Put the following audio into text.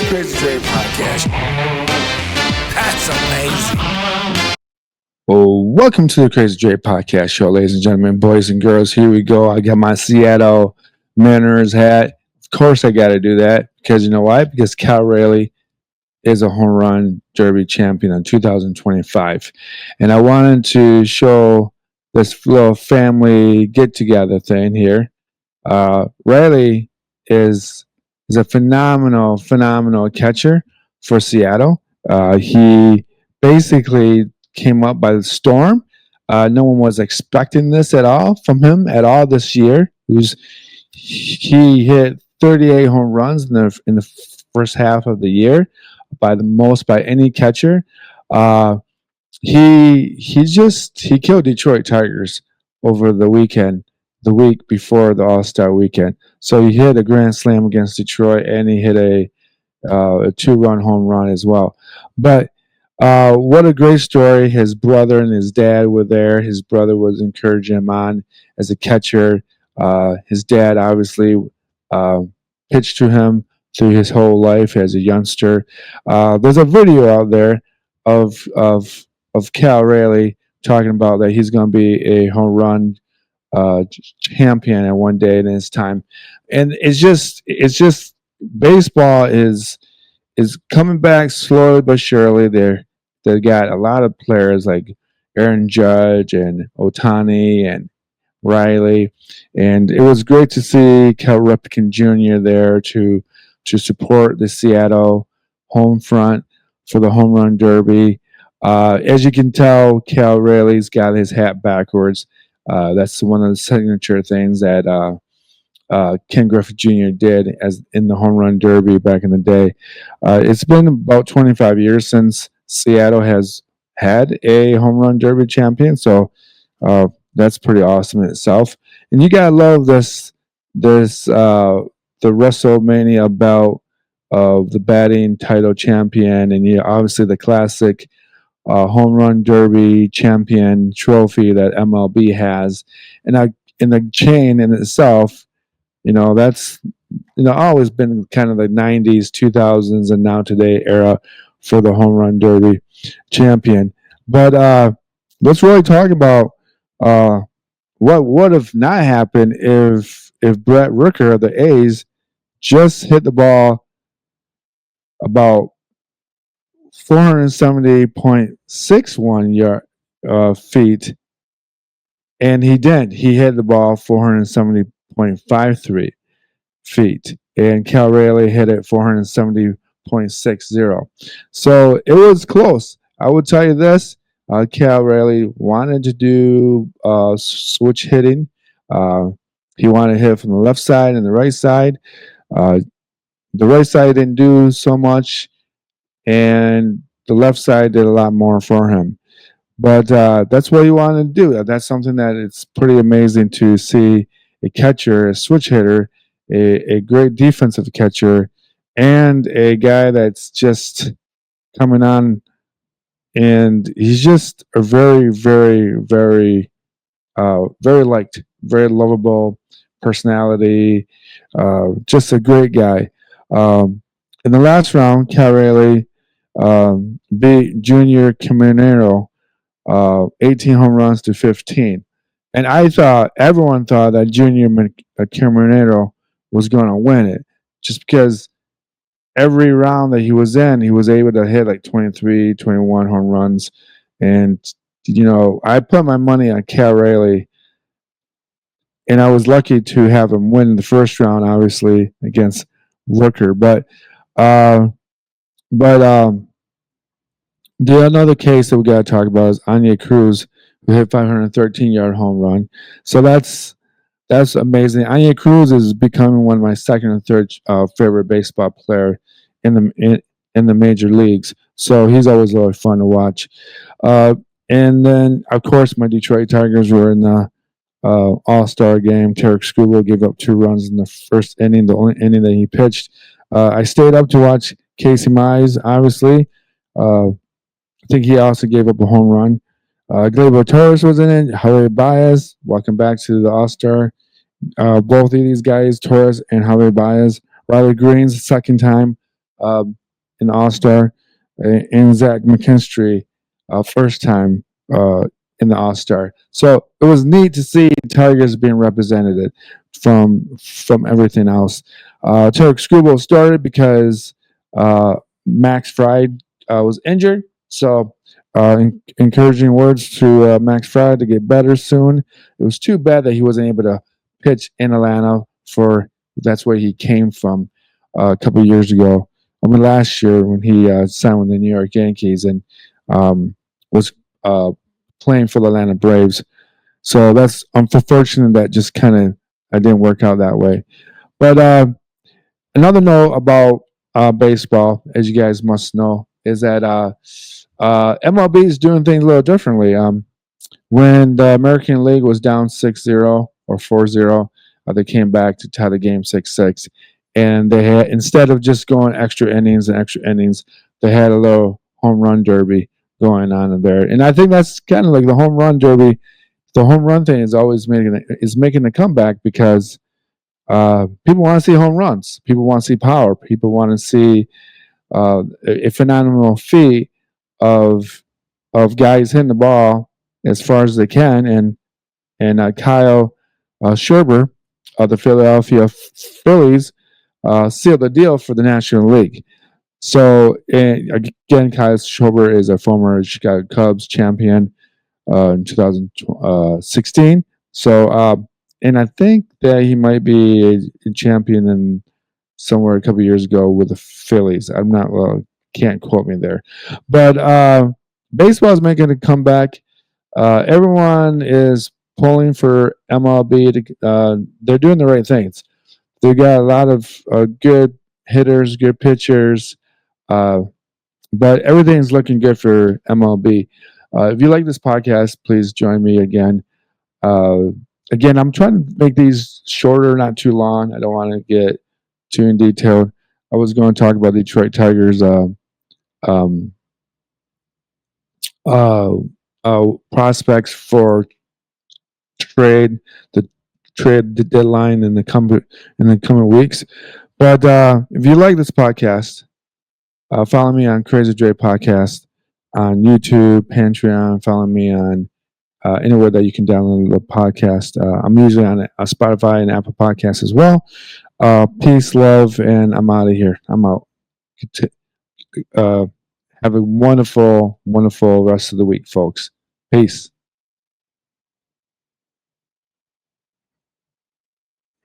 Crazy Trade Podcast. That's amazing. Well, welcome to the Crazy Trade Podcast show, ladies and gentlemen, boys and girls. Here we go. I got my Seattle Mariners hat. Of course, I got to do that because you know why? Because Cal Raleigh is a home run derby champion in 2025. And I wanted to show this little family get together thing here. Riley is a phenomenal catcher for Seattle. He basically came up by the storm. No one was expecting this at all from him at all this year. He hit 38 home runs in the first half of the year, by the most by any catcher. He killed Detroit Tigers over the weekend, the week before the All-Star weekend. So he hit a grand slam against Detroit, and he hit a 2-run home run as well. But what a great story. His brother and his dad were there. His brother was encouraging him on as a catcher. His dad obviously pitched to him through his whole life as a youngster. There's a video out there of Cal Raleigh talking about that he's going to be a home run champion at one day in his time. And it's just baseball is coming back slowly but surely. They got a lot of players like Aaron Judge and Ohtani and Riley, and it was great to see Cal Ripken Jr. there to support the Seattle home front for the home run derby. As you can tell, Cal Raleigh's got his hat backwards. That's one of the signature things that Ken Griffey Jr. did as in the home run derby back in the day. It's been about 25 years since Seattle has had a home run derby champion, so that's pretty awesome in itself. And you gotta love this the WrestleMania belt of the batting title champion, and obviously the classic home run derby champion trophy that MLB has, and in the chain in itself, that's always been kind of the 90s, 2000s, and now today era for the home run derby champion. But let's really talk about what would have not happened if Brett Rooker of the A's just hit the ball about 470.61 feet, and he didn't. He hit the ball 470.53 feet, and Cal Raleigh hit it 470.60. So it was close. I would tell you this. Cal Raleigh wanted to do switch hitting. He wanted to hit from the left side and the right side. The right side didn't do so much, and the left side did a lot more for him. But that's what he wanted to do. That's something that it's pretty amazing to see a catcher, a switch hitter, a great defensive catcher, and a guy that's just coming on. And he's just a very, very, very, very liked, very lovable personality. Just a great guy. In the last round, Cal Raleigh beat Junior Caminero 18 home runs to 15. And everyone thought that Junior Caminero was going to win it just because every round that he was in, he was able to hit like 23, 21 home runs. And, I put my money on Cal Raleigh, and I was lucky to have him win the first round, obviously, against Rooker. But the another case that we got to talk about is Anya Cruz, who hit 513-yard home run. So that's amazing. Anya Cruz is becoming one of my second and third favorite baseball player in the major leagues. So he's always really fun to watch. And then, of course, my Detroit Tigers were in the All-Star Game. Tarek Skubal gave up 2 runs in the first inning, the only inning that he pitched. I stayed up to watch Casey Mize, obviously. I think he also gave up a home run. Gleyber Torres was in it. Javier Baez, welcome back to the All-Star. Both of these guys, Torres and Javier Baez. Riley Green's second time in the All-Star, and Zach McKinstry, first time in the All-Star. So it was neat to see Tigers being represented from everything else. Tarek Skubal started because Max Fried was injured. So encouraging words to Max Fried to get better soon. It was too bad that he wasn't able to pitch in Atlanta, for that's where he came from a couple of years ago. I mean, last year when he signed with the New York Yankees and was playing for the Atlanta Braves. So that's unfortunate that just kind of didn't work out that way. But another note about baseball, as you guys must know, is that MLB is doing things a little differently. When the American League was down 6-0 or 4-0, they came back to tie the game 6-6. And they had, instead of just going extra innings and extra innings, they had a little home run derby going on in there. And I think that's kind of like the home run derby. The home run thing is always making a comeback because people want to see home runs. People want to see power. People want to see a phenomenal feat of guys hitting the ball as far as they can. And Kyle Schwarber of the Philadelphia Phillies sealed the deal for the National League. So again, Kyle Schwarber is a former Chicago Cubs champion in 2016. So and I think that he might be a champion in somewhere a couple years ago with the Phillies. I'm not can't quote me there, but baseball is making a comeback. Everyone is pulling for MLB. They're doing the right things. They got a lot of good hitters, good pitchers, but everything's looking good for MLB. If you like this podcast, please join me again. Again, I'm trying to make these shorter, not too long. I don't want to get too in detail. I was going to talk about the Detroit Tigers prospects for trade, the trade deadline in the coming weeks. But if you like this podcast, follow me on Crazy Dre Podcast on YouTube, Patreon. Follow me on anywhere that you can download the podcast. I'm usually on Spotify and Apple Podcasts as well. Peace, love, and I'm out of here. I'm out. Have a wonderful, wonderful rest of the week, folks. Peace.